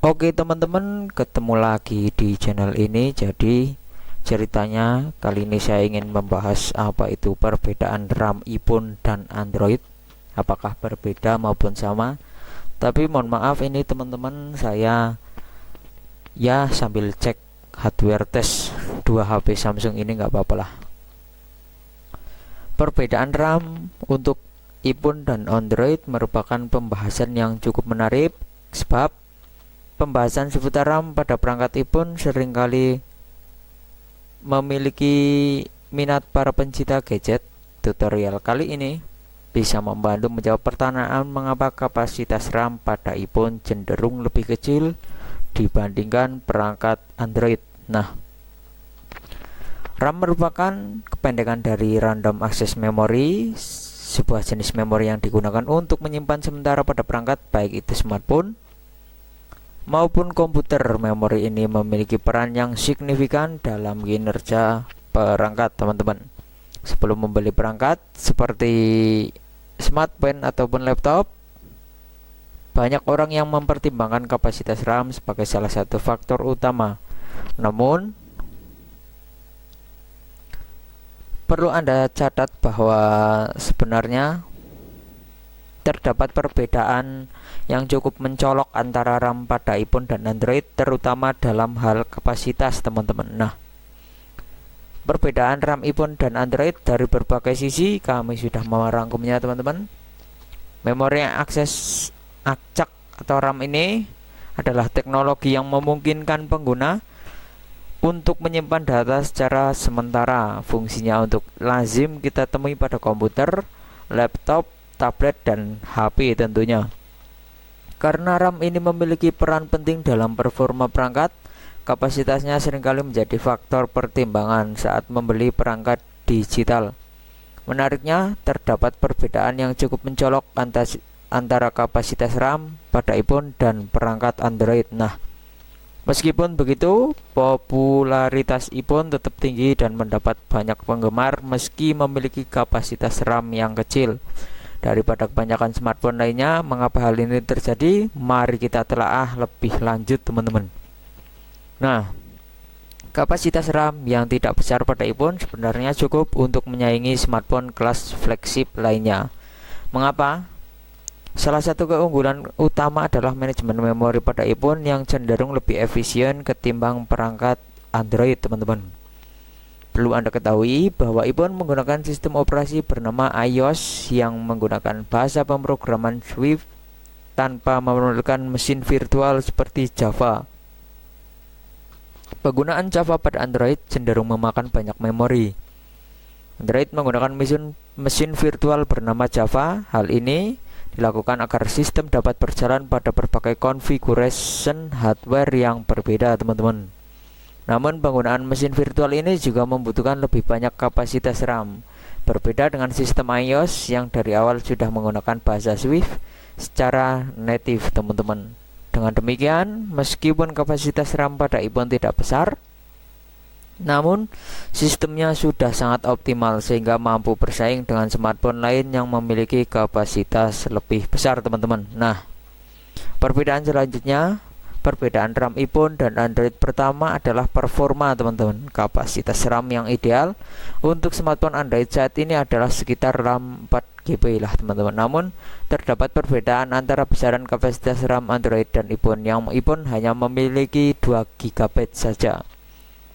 Oke teman-teman, ketemu lagi di channel ini. Jadi ceritanya kali ini saya ingin membahas apa itu perbedaan RAM iPhone dan Android, apakah berbeda maupun sama. Tapi mohon maaf ini teman-teman, saya ya sambil cek hardware tes dua HP Samsung ini, nggak apa-apa lah. Perbedaan RAM untuk iPhone dan Android merupakan pembahasan yang cukup menarik, sebab pembahasan seputar RAM pada perangkat iPhone seringkali memiliki minat para pencinta gadget. Tutorial kali ini bisa membantu menjawab pertanyaan mengapa kapasitas RAM pada iPhone cenderung lebih kecil dibandingkan perangkat Android. Nah, RAM merupakan kependekan dari Random Access Memory, sebuah jenis memori yang digunakan untuk menyimpan sementara pada perangkat, baik itu smartphone maupun komputer. Memori ini memiliki peran yang signifikan dalam kinerja perangkat, teman-teman. Sebelum membeli perangkat seperti smartphone ataupun laptop, banyak orang yang mempertimbangkan kapasitas RAM sebagai salah satu faktor utama. Namun, perlu Anda catat bahwa sebenarnya terdapat perbedaan yang cukup mencolok antara RAM pada iPhone dan Android, terutama dalam hal kapasitas, teman-teman. Nah, perbedaan RAM iPhone dan Android dari berbagai sisi kami sudah merangkumnya, teman-teman. Memori akses acak atau RAM ini adalah teknologi yang memungkinkan pengguna untuk menyimpan data secara sementara. Fungsinya untuk lazim kita temui pada komputer, laptop, tablet, dan HP tentunya. Karena RAM ini memiliki peran penting dalam performa perangkat, kapasitasnya seringkali menjadi faktor pertimbangan saat membeli perangkat digital. Menariknya, terdapat perbedaan yang cukup mencolok antara kapasitas RAM pada iPhone dan perangkat Android. Nah, meskipun begitu, popularitas iPhone tetap tinggi dan mendapat banyak penggemar meski memiliki kapasitas RAM yang kecil daripada kebanyakan smartphone lainnya. Mengapa hal ini terjadi? Mari kita telaah lebih lanjut, teman-teman. Nah, kapasitas RAM yang tidak besar pada iPhone sebenarnya cukup untuk menyaingi smartphone kelas flagship lainnya. Mengapa? Salah satu keunggulan utama adalah manajemen memori pada iPhone yang cenderung lebih efisien ketimbang perangkat Android, teman-teman. Perlu Anda ketahui bahwa iPhone menggunakan sistem operasi bernama iOS yang menggunakan bahasa pemrograman Swift tanpa memerlukan mesin virtual seperti Java. Penggunaan Java pada Android cenderung memakan banyak memori. Android menggunakan mesin virtual bernama Java. Hal ini dilakukan agar sistem dapat berjalan pada berbagai configuration hardware yang berbeda, teman-teman. Namun penggunaan mesin virtual ini juga membutuhkan lebih banyak kapasitas RAM. Berbeda dengan sistem iOS yang dari awal sudah menggunakan bahasa Swift secara native, teman-teman. Dengan demikian, meskipun kapasitas RAM pada iPhone tidak besar, namun sistemnya sudah sangat optimal sehingga mampu bersaing dengan smartphone lain yang memiliki kapasitas lebih besar, teman-teman. Nah, perbedaan selanjutnya, perbedaan RAM iPhone dan Android pertama adalah performa, teman-teman. Kapasitas RAM yang ideal untuk smartphone Android saat ini adalah sekitar RAM 4GB lah, teman-teman. Namun terdapat perbedaan antara besaran kapasitas RAM Android dan iPhone, yang iPhone hanya memiliki 2GB saja.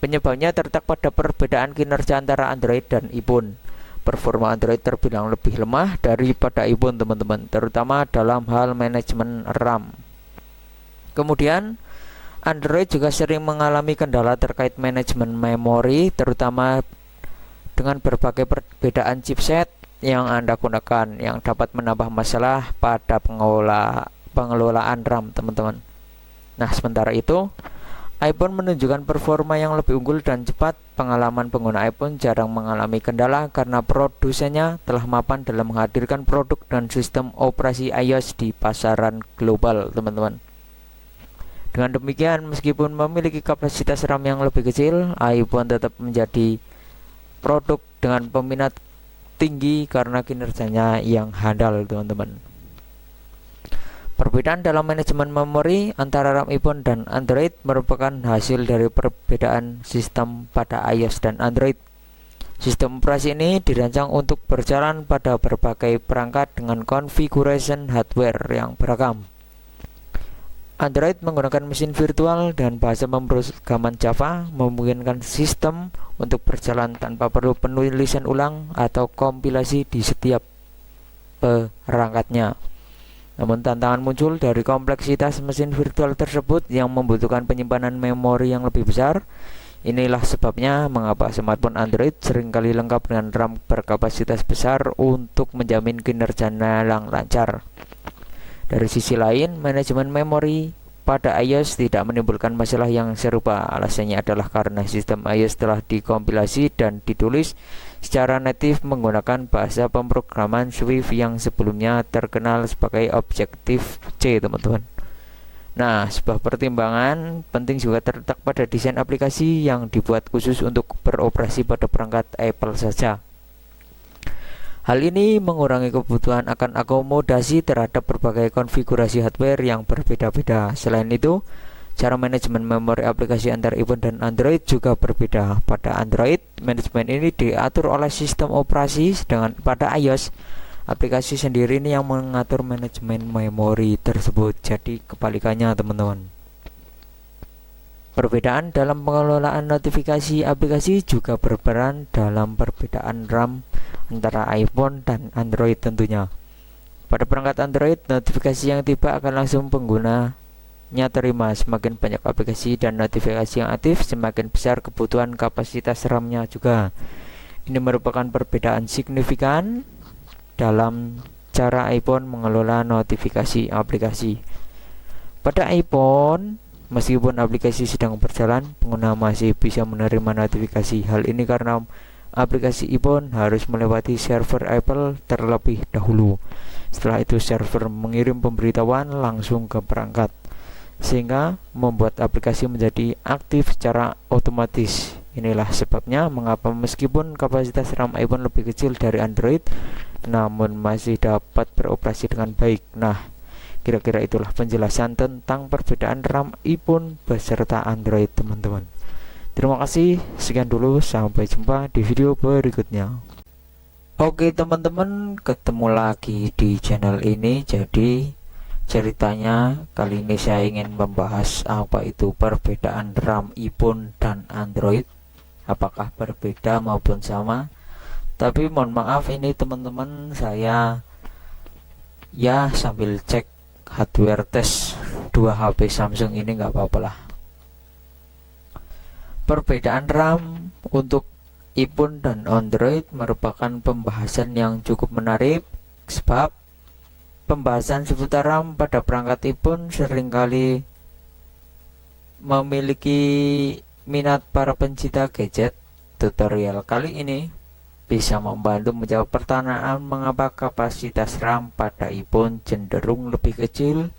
Penyebabnya terletak pada perbedaan kinerja antara Android dan iPhone. Performa Android terbilang lebih lemah daripada iPhone, teman-teman, terutama dalam hal manajemen RAM. Kemudian, Android juga sering mengalami kendala terkait manajemen memori, terutama dengan berbagai perbedaan chipset yang Anda gunakan, yang dapat menambah masalah pada pengelolaan RAM, teman-teman. Nah, sementara itu, iPhone menunjukkan performa yang lebih unggul dan cepat. Pengalaman pengguna iPhone jarang mengalami kendala karena produsennya telah mapan dalam menghadirkan produk dan sistem operasi iOS di pasaran global, teman-teman. Dengan demikian, meskipun memiliki kapasitas RAM yang lebih kecil, iPhone tetap menjadi produk dengan peminat tinggi karena kinerjanya yang handal, teman-teman. Perbedaan dalam manajemen memori antara RAM iPhone dan Android merupakan hasil dari perbedaan sistem pada iOS dan Android. Sistem operasi ini dirancang untuk berjalan pada berbagai perangkat dengan configuration hardware yang beragam. Android menggunakan mesin virtual dan bahasa pemrograman Java, memungkinkan sistem untuk berjalan tanpa perlu penulisan ulang atau kompilasi di setiap perangkatnya. Namun tantangan muncul dari kompleksitas mesin virtual tersebut yang membutuhkan penyimpanan memori yang lebih besar. Inilah sebabnya mengapa smartphone Android seringkali lengkap dengan RAM berkapasitas besar untuk menjamin kinerjanya yang lancar. Dari sisi lain, manajemen memori pada iOS tidak menimbulkan masalah yang serupa. Alasannya adalah karena sistem iOS telah dikompilasi dan ditulis secara natif menggunakan bahasa pemrograman Swift yang sebelumnya terkenal sebagai Objective-C, teman-teman. Nah, sebuah pertimbangan penting juga terletak pada desain aplikasi yang dibuat khusus untuk beroperasi pada perangkat Apple saja. Hal ini mengurangi kebutuhan akan akomodasi terhadap berbagai konfigurasi hardware yang berbeda-beda. Selain itu, cara manajemen memori aplikasi antara iPhone dan Android juga berbeda. Pada Android, manajemen ini diatur oleh sistem operasi, sedangkan pada iOS, aplikasi sendiri ini yang mengatur manajemen memori tersebut. Jadi kebalikannya, teman-teman. Perbedaan dalam pengelolaan notifikasi aplikasi juga berperan dalam perbedaan RAM antara iPhone dan Android tentunya. Pada perangkat Android, notifikasi yang tiba akan langsung penggunanya terima. Semakin banyak aplikasi dan notifikasi yang aktif, semakin besar kebutuhan kapasitas RAM-nya juga. Ini merupakan perbedaan signifikan dalam cara iPhone mengelola notifikasi aplikasi. Pada iPhone, meskipun aplikasi sedang berjalan, pengguna masih bisa menerima notifikasi. Hal ini karena aplikasi iPhone harus melewati server Apple terlebih dahulu. Setelah itu server mengirim pemberitahuan langsung ke perangkat, sehingga membuat aplikasi menjadi aktif secara otomatis. Inilah sebabnya mengapa meskipun kapasitas RAM iPhone lebih kecil dari Android, namun masih dapat beroperasi dengan baik. Nah, kira-kira itulah penjelasan tentang perbedaan RAM iPhone beserta Android, teman-teman. Terima kasih, sekian dulu, sampai jumpa di video berikutnya. Oke teman-teman, ketemu lagi di channel ini. Jadi ceritanya kali ini saya ingin membahas apa itu perbedaan RAM iPhone dan Android, apakah berbeda maupun sama. Tapi mohon maaf ini teman-teman, saya ya sambil cek hardware tes dua HP Samsung ini, nggak apa-apa lah. Perbedaan RAM untuk iPhone dan Android merupakan pembahasan yang cukup menarik, sebab pembahasan seputar RAM pada perangkat iPhone seringkali memiliki minat para pencinta gadget. Tutorial kali ini bisa membantu menjawab pertanyaan mengapa kapasitas RAM pada iPhone cenderung lebih kecil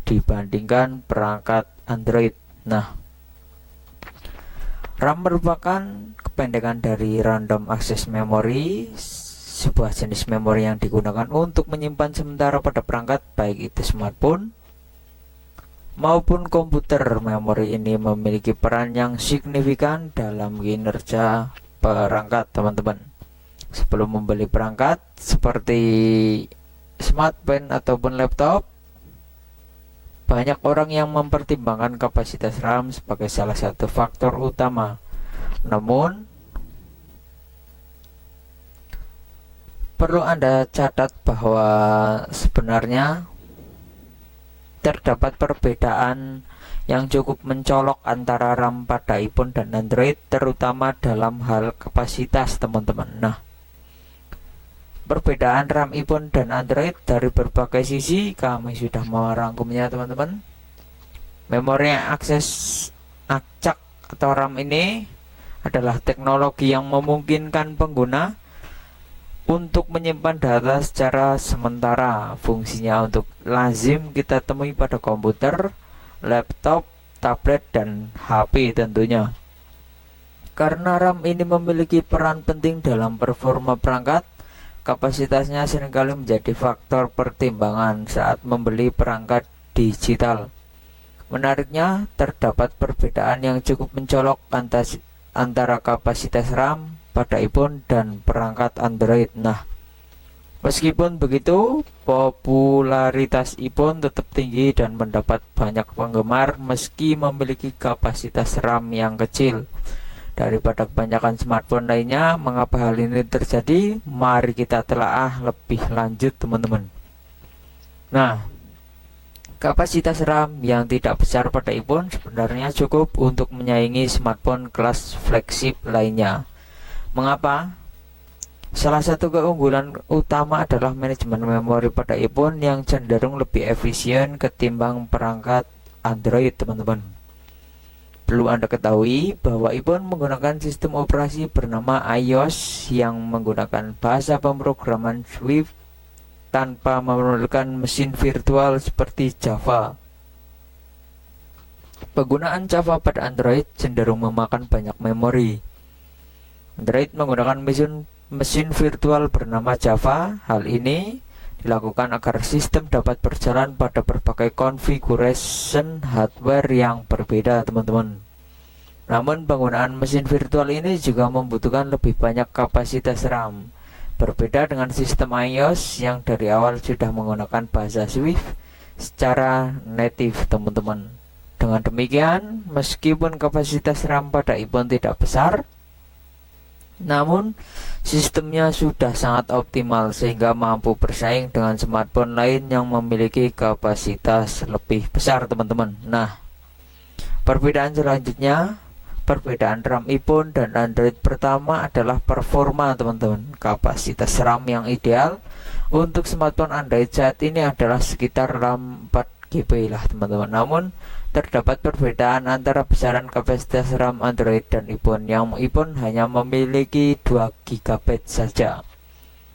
dibandingkan perangkat Android. Nah, RAM merupakan kependekan dari Random Access Memory, sebuah jenis memori yang digunakan untuk menyimpan sementara pada perangkat, baik itu smartphone maupun komputer. Memori ini memiliki peran yang signifikan dalam kinerja perangkat, teman-teman. Sebelum membeli perangkat seperti smartphone ataupun laptop, banyak orang yang mempertimbangkan kapasitas RAM sebagai salah satu faktor utama. Namun, perlu Anda catat bahwa sebenarnya terdapat perbedaan yang cukup mencolok antara RAM pada iPhone dan Android, terutama dalam hal kapasitas, teman-teman. Nah, perbedaan RAM iPhone dan Android dari berbagai sisi kami sudah merangkumnya, teman-teman. Memori akses acak atau RAM ini adalah teknologi yang memungkinkan pengguna untuk menyimpan data secara sementara. Fungsinya untuk lazim kita temui pada komputer, laptop, tablet, dan HP tentunya. Karena RAM ini memiliki peran penting dalam performa perangkat, kapasitasnya seringkali menjadi faktor pertimbangan saat membeli perangkat digital. Menariknya, terdapat perbedaan yang cukup mencolok antara kapasitas RAM pada iPhone dan perangkat Android. Nah, meskipun begitu, popularitas iPhone tetap tinggi dan mendapat banyak penggemar meski memiliki kapasitas RAM yang kecil daripada kebanyakan smartphone lainnya. Mengapa hal ini terjadi? Mari kita telaah lebih lanjut, teman-teman. Nah, kapasitas RAM yang tidak besar pada iPhone sebenarnya cukup untuk menyaingi smartphone kelas flagship lainnya. Mengapa? Salah satu keunggulan utama adalah manajemen memori pada iPhone yang cenderung lebih efisien ketimbang perangkat Android, teman-teman. Perlu Anda ketahui bahwa iPhone menggunakan sistem operasi bernama iOS yang menggunakan bahasa pemrograman Swift tanpa memerlukan mesin virtual seperti Java. Penggunaan Java pada Android cenderung memakan banyak memori. Android menggunakan mesin virtual bernama Java. Hal ini dilakukan agar sistem dapat berjalan pada berbagai configuration hardware yang berbeda, teman-teman. Namun penggunaan mesin virtual ini juga membutuhkan lebih banyak kapasitas RAM. Berbeda dengan sistem iOS yang dari awal sudah menggunakan bahasa Swift secara native, teman-teman. Dengan demikian, meskipun kapasitas RAM pada iPhone tidak besar, namun sistemnya sudah sangat optimal sehingga mampu bersaing dengan smartphone lain yang memiliki kapasitas lebih besar, teman-teman. Nah, perbedaan selanjutnya, perbedaan RAM iPhone dan Android pertama adalah performa, teman-teman. Kapasitas RAM yang ideal untuk smartphone Android saat ini adalah sekitar RAM 4GB lah, teman-teman. Namun terdapat perbedaan antara besaran kapasitas RAM Android dan iPhone, yang iPhone hanya memiliki 2GB saja.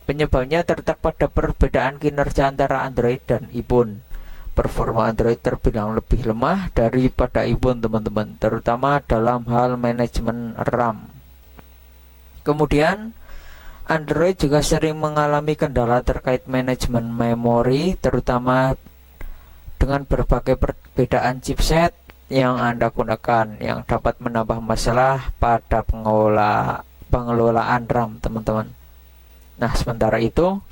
Penyebabnya terletak pada perbedaan kinerja antara Android dan iPhone. Performa Android terbilang lebih lemah daripada iPhone, teman-teman, terutama dalam hal manajemen RAM. Kemudian, Android juga sering mengalami kendala terkait manajemen memori, terutama dengan berbagai perbedaan chipset yang Anda gunakan, yang dapat menambah masalah pada pengelolaan RAM, teman-teman. Nah, sementara itu,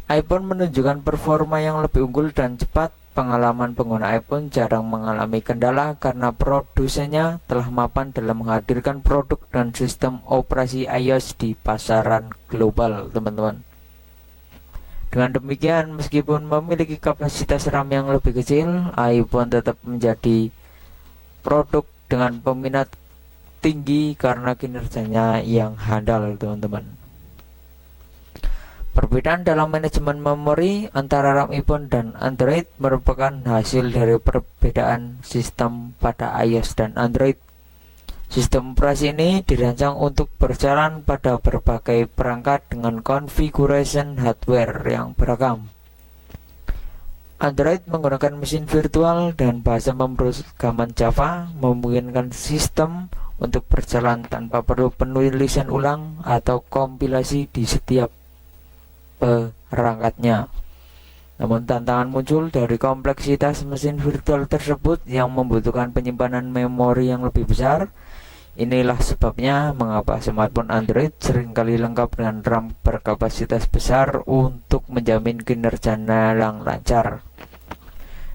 iPhone menunjukkan performa yang lebih unggul dan cepat. Pengalaman pengguna iPhone jarang mengalami kendala karena produsennya telah mapan dalam menghadirkan produk dan sistem operasi iOS di pasaran global, teman-teman. Dengan demikian, meskipun memiliki kapasitas RAM yang lebih kecil, iPhone tetap menjadi produk dengan peminat tinggi karena kinerjanya yang handal, teman-teman. Perbedaan dalam manajemen memori antara RAM iPhone dan Android merupakan hasil dari perbedaan sistem pada iOS dan Android. Sistem operasi ini dirancang untuk berjalan pada berbagai perangkat dengan configuration hardware yang beragam. Android menggunakan mesin virtual dan bahasa pemrograman Java, memungkinkan sistem untuk berjalan tanpa perlu penulisan ulang atau kompilasi di setiap perangkatnya. Namun tantangan muncul dari kompleksitas mesin virtual tersebut yang membutuhkan penyimpanan memori yang lebih besar. Inilah sebabnya mengapa smartphone Android seringkali lengkap dengan RAM berkapasitas besar untuk menjamin kinerjanya yang lancar.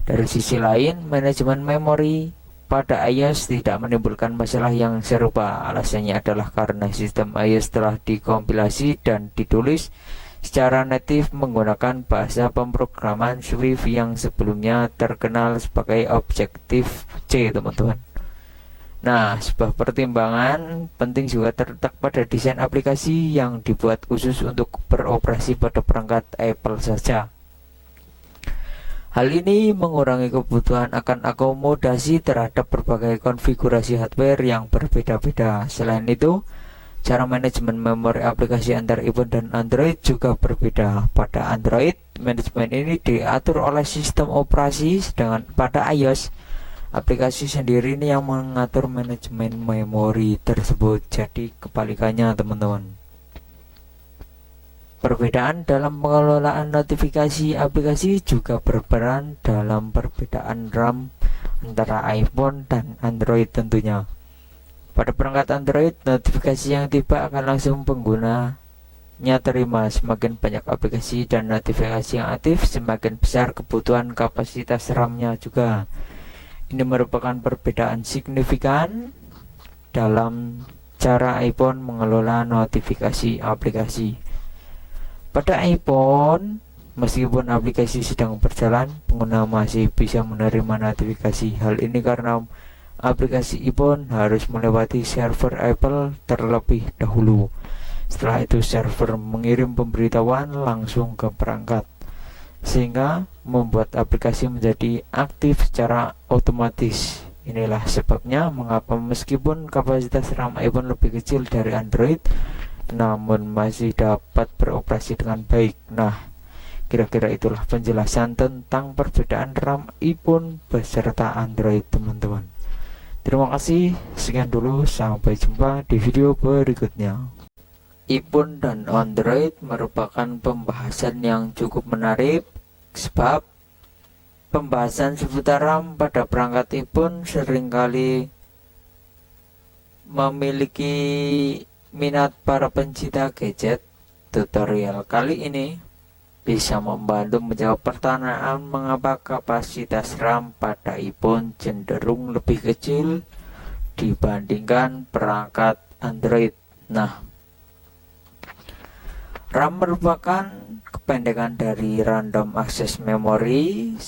Dari sisi lain, manajemen memori pada iOS tidak menimbulkan masalah yang serupa. Alasannya adalah karena sistem iOS telah dikompilasi dan ditulis secara natif menggunakan bahasa pemrograman Swift yang sebelumnya terkenal sebagai Objective-C, teman-teman. Nah, sebuah pertimbangan penting juga terletak pada desain aplikasi yang dibuat khusus untuk beroperasi pada perangkat Apple saja. Hal ini mengurangi kebutuhan akan akomodasi terhadap berbagai konfigurasi hardware yang berbeda-beda. Selain itu, cara manajemen memori aplikasi antara iPhone dan Android juga berbeda. Pada Android, manajemen ini diatur oleh sistem operasi, sedangkan pada iOS, aplikasi sendiri ini yang mengatur manajemen memori tersebut. Jadi kebalikannya, teman-teman. Perbedaan dalam pengelolaan notifikasi aplikasi juga berperan dalam perbedaan RAM antara iPhone dan Android tentunya. Pada perangkat Android, notifikasi yang tiba akan langsung penggunanya terima. Semakin banyak aplikasi dan notifikasi yang aktif, semakin besar kebutuhan kapasitas RAM-nya juga. Ini merupakan perbedaan signifikan dalam cara iPhone mengelola notifikasi aplikasi. Pada iPhone, meskipun aplikasi sedang berjalan, pengguna masih bisa menerima notifikasi. Hal ini karena aplikasi iPhone harus melewati server Apple terlebih dahulu. Setelah itu server mengirim pemberitahuan langsung ke perangkat, sehingga membuat aplikasi menjadi aktif secara otomatis. Inilah sebabnya mengapa meskipun kapasitas RAM iPhone lebih kecil dari Android, namun masih dapat beroperasi dengan baik. Nah, kira-kira itulah penjelasan tentang perbedaan RAM iPhone beserta Android, teman-teman. Terima kasih, sekian dulu, sampai jumpa di video berikutnya. iPhone dan Android merupakan pembahasan yang cukup menarik, sebab pembahasan seputar RAM pada perangkat iPhone seringkali memiliki minat para pencinta gadget. Tutorial kali ini bisa membantu menjawab pertanyaan mengapa kapasitas RAM pada iPhone cenderung lebih kecil dibandingkan perangkat Android. Nah, RAM merupakan kependekan dari Random Access Memory,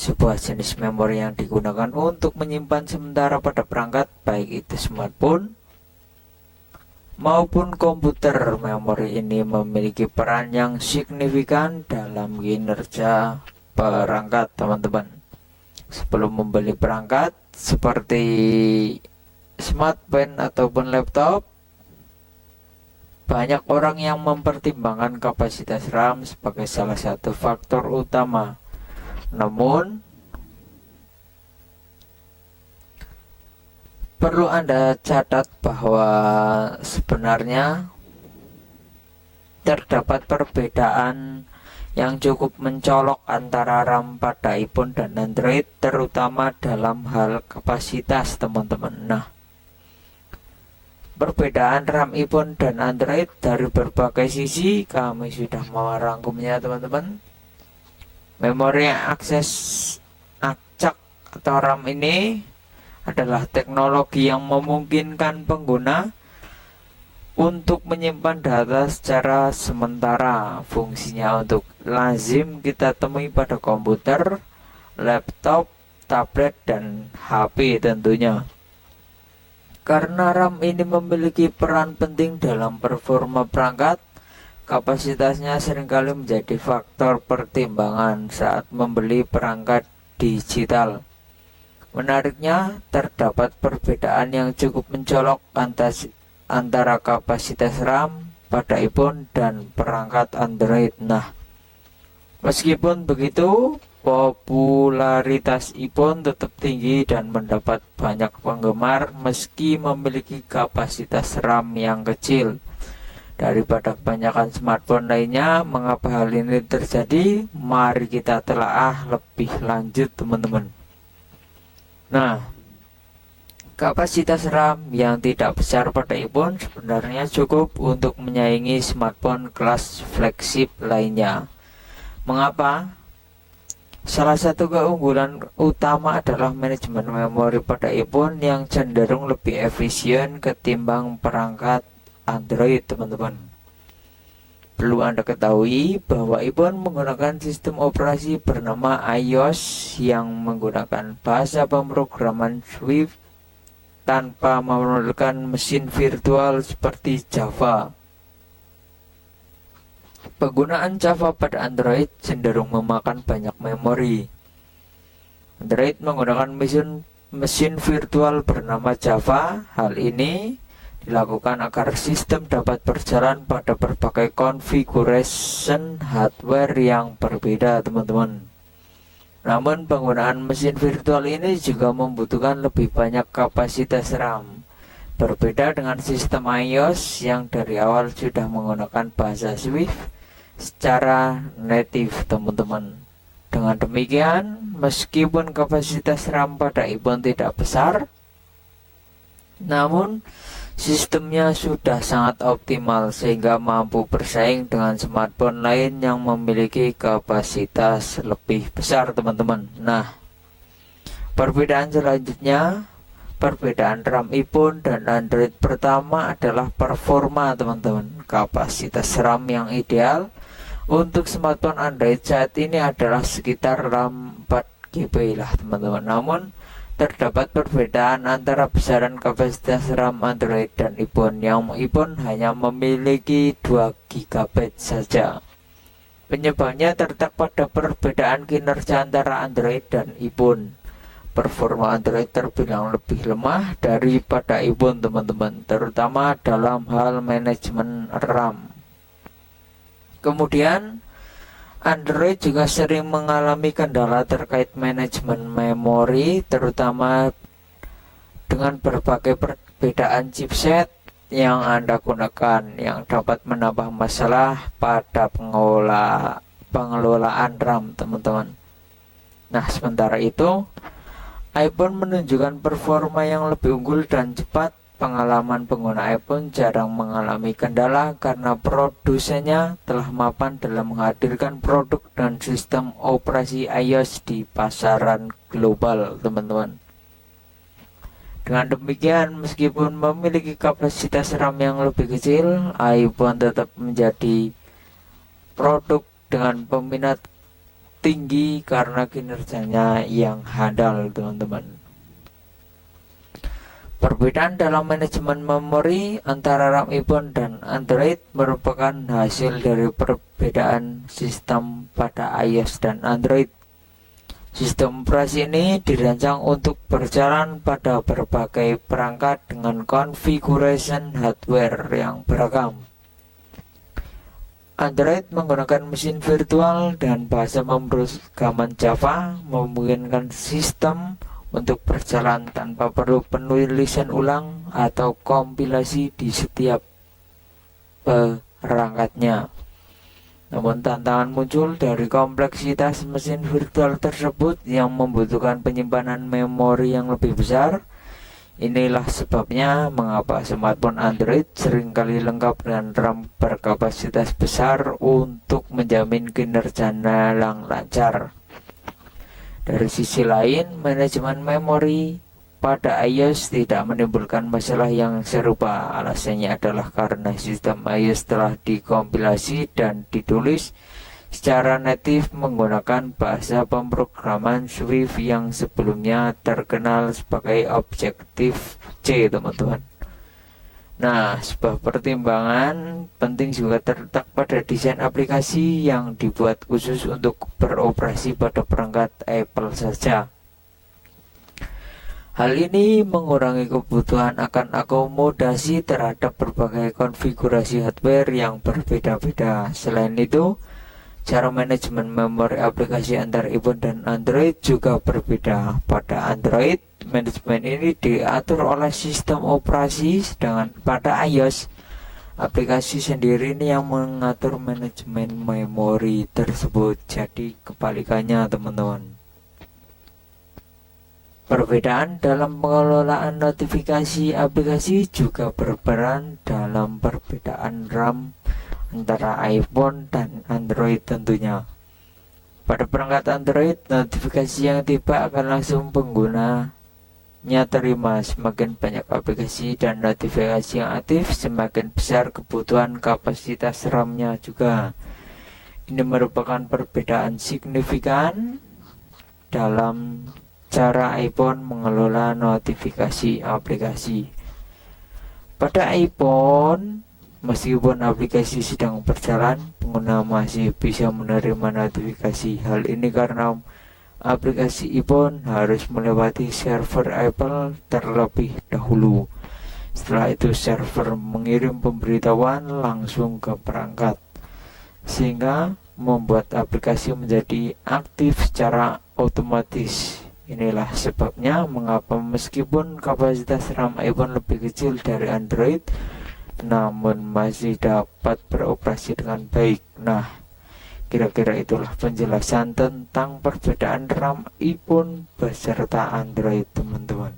sebuah jenis memori yang digunakan untuk menyimpan sementara pada perangkat, baik itu smartphone maupun komputer. Memori ini memiliki peran yang signifikan dalam kinerja perangkat, teman-teman. Sebelum membeli perangkat seperti smartphone ataupun laptop, banyak orang yang mempertimbangkan kapasitas RAM sebagai salah satu faktor utama. Namun, perlu Anda catat bahwa sebenarnya terdapat perbedaan yang cukup mencolok antara RAM pada iPhone dan Android, terutama dalam hal kapasitas, teman-teman. Nah, perbedaan RAM iPhone dan Android dari berbagai sisi kami sudah merangkumnya, teman-teman. Memori akses acak atau RAM ini adalah teknologi yang memungkinkan pengguna untuk menyimpan data secara sementara. Fungsinya untuk lazim kita temui pada komputer, laptop, tablet, dan HP tentunya. Karena RAM ini memiliki peran penting dalam performa perangkat, kapasitasnya seringkali menjadi faktor pertimbangan saat membeli perangkat digital. Menariknya, terdapat perbedaan yang cukup mencolok antara kapasitas RAM pada iPhone dan perangkat Android. Nah, meskipun begitu, popularitas iPhone tetap tinggi dan mendapat banyak penggemar meski memiliki kapasitas RAM yang kecil daripada kebanyakan smartphone lainnya. Mengapa hal ini terjadi? Mari kita telaah lebih lanjut, teman-teman. Nah, kapasitas RAM yang tidak besar pada iPhone sebenarnya cukup untuk menyaingi smartphone kelas flagship lainnya. Mengapa? Salah satu keunggulan utama adalah manajemen memori pada iPhone yang cenderung lebih efisien ketimbang perangkat Android, teman-teman. Perlu Anda ketahui bahwa iPhone menggunakan sistem operasi bernama iOS yang menggunakan bahasa pemrograman Swift tanpa memerlukan mesin virtual seperti Java. Penggunaan Java pada Android cenderung memakan banyak memori. Android menggunakan mesin virtual bernama Java. Hal ini dilakukan agar sistem dapat berjalan pada berbagai configuration hardware yang berbeda, teman-teman. Namun penggunaan mesin virtual ini juga membutuhkan lebih banyak kapasitas RAM. Berbeda dengan sistem iOS yang dari awal sudah menggunakan bahasa Swift, secara native teman-teman. Dengan demikian, meskipun kapasitas RAM pada iPhone tidak besar, namun sistemnya sudah sangat optimal sehingga mampu bersaing dengan smartphone lain yang memiliki kapasitas lebih besar teman-teman. Nah, perbedaan selanjutnya, perbedaan RAM iPhone dan Android pertama adalah performa teman-teman. Kapasitas RAM yang ideal untuk smartphone Android saat ini adalah sekitar RAM 4GB lah teman-teman. Namun terdapat perbedaan antara besaran kapasitas RAM Android dan iPhone, yang iPhone hanya memiliki 2GB saja. Penyebabnya terletak pada perbedaan kinerja antara Android dan iPhone. Performa Android terbilang lebih lemah daripada iPhone teman-teman, terutama dalam hal manajemen RAM. Kemudian Android juga sering mengalami kendala terkait manajemen memori, terutama dengan berbagai perbedaan chipset yang Anda gunakan yang dapat menambah masalah pada pengelolaan RAM teman-teman. Nah, sementara itu iPhone menunjukkan performa yang lebih unggul dan cepat. Pengalaman pengguna iPhone jarang mengalami kendala karena produsennya telah mapan dalam menghadirkan produk dan sistem operasi iOS di pasaran global teman-teman. Dengan demikian, meskipun memiliki kapasitas RAM yang lebih kecil, iPhone tetap menjadi produk dengan peminat tinggi karena kinerjanya yang handal teman-teman. Perbedaan dalam manajemen memori antara RAM iPhone dan Android merupakan hasil dari perbedaan sistem pada iOS dan Android. Sistem operasi ini dirancang untuk berjalan pada berbagai perangkat dengan configuration hardware yang beragam. Android menggunakan mesin virtual dan bahasa pemrograman Java, memungkinkan sistem untuk berjalan tanpa perlu penulisan ulang atau kompilasi di setiap perangkatnya. Namun tantangan muncul dari kompleksitas mesin virtual tersebut yang membutuhkan penyimpanan memori yang lebih besar. Inilah sebabnya mengapa smartphone Android seringkali lengkap dengan RAM berkapasitas besar untuk menjamin kinerjanya yang lancar. Dari sisi lain, manajemen memori pada iOS tidak menimbulkan masalah yang serupa. Alasannya adalah karena sistem iOS telah dikompilasi dan ditulis secara natif menggunakan bahasa pemrograman Swift yang sebelumnya terkenal sebagai Objective-C teman-teman. Nah, sebuah pertimbangan penting juga terletak pada desain aplikasi yang dibuat khusus untuk beroperasi pada perangkat Apple saja. Hal ini mengurangi kebutuhan akan akomodasi terhadap berbagai konfigurasi hardware yang berbeda-beda. Selain itu, cara manajemen memori aplikasi antara iPhone dan Android juga berbeda. Pada Android, manajemen ini diatur oleh sistem operasi, sedangkan pada iOS, aplikasi sendiri ini yang mengatur manajemen memori tersebut. Jadi kebalikannya teman-teman. Perbedaan dalam pengelolaan notifikasi aplikasi juga berperan dalam perbedaan RAM antara iPhone dan Android tentunya. Pada perangkat Android, notifikasi yang tiba akan langsung penggunanya terima. Semakin banyak aplikasi dan notifikasi yang aktif, semakin besar kebutuhan kapasitas RAM-nya juga. Ini merupakan perbedaan signifikan dalam cara iPhone mengelola notifikasi aplikasi. Pada iPhone, meskipun aplikasi sedang berjalan, pengguna masih bisa menerima notifikasi. Hal ini karena aplikasi iPhone harus melewati server Apple terlebih dahulu. Setelah itu server mengirim pemberitahuan langsung ke perangkat, sehingga membuat aplikasi menjadi aktif secara otomatis. Inilah sebabnya mengapa meskipun kapasitas RAM iPhone lebih kecil dari Android, namun masih dapat beroperasi dengan baik. Nah, Kira-kira itulah penjelasan tentang perbedaan RAM iPhone beserta Android, teman-teman.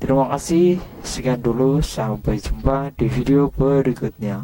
Terima kasih, sekian dulu, sampai jumpa di video berikutnya.